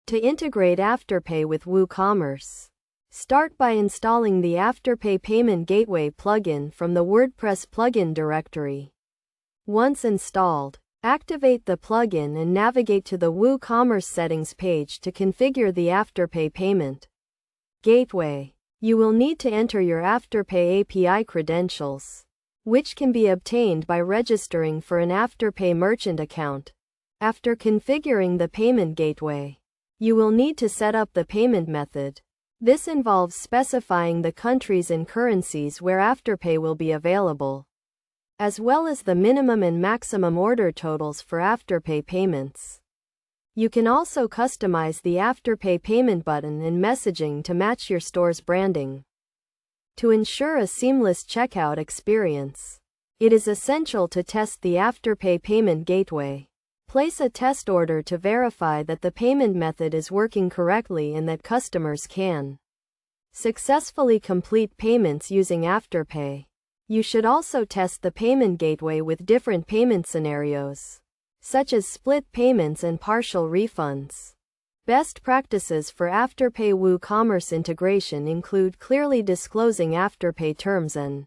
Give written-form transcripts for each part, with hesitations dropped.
To integrate Afterpay with WooCommerce, start by installing the Afterpay Payment Gateway plugin from the WordPress plugin directory. Once installed, activate the plugin and navigate to the WooCommerce settings page to configure the Afterpay Payment Gateway. You will need to enter your Afterpay API credentials, which can be obtained by registering for an Afterpay merchant account. After configuring the payment gateway, you will need to set up the payment method. This involves specifying the countries and currencies where Afterpay will be available, as well as the minimum and maximum order totals for Afterpay payments. You can also customize the Afterpay payment button and messaging to match your store's branding. To ensure a seamless checkout experience, it is essential to test the Afterpay payment gateway. Place a test order to verify that the payment method is working correctly and that customers can successfully complete payments using Afterpay. You should also test the payment gateway with different payment scenarios, such as split payments and partial refunds. Best practices for Afterpay WooCommerce integration include clearly disclosing Afterpay terms and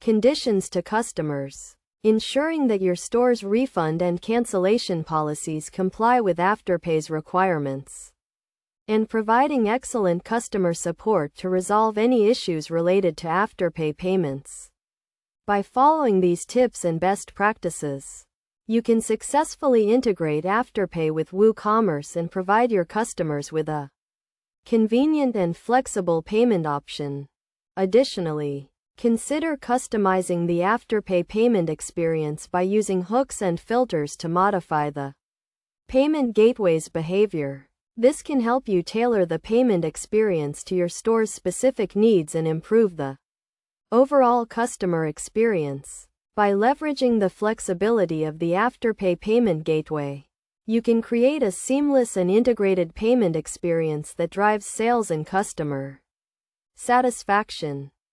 conditions to customers, ensuring that your store's refund and cancellation policies comply with Afterpay's requirements, and providing excellent customer support to resolve any issues related to Afterpay payments. By following these tips and best practices, you can successfully integrate Afterpay with WooCommerce and provide your customers with a convenient and flexible payment option. Additionally, consider customizing the Afterpay payment experience by using hooks and filters to modify the payment gateway's behavior. This can help you tailor the payment experience to your store's specific needs and improve the overall customer experience. By leveraging the flexibility of the Afterpay payment gateway, you can create a seamless and integrated payment experience that drives sales and customer satisfaction.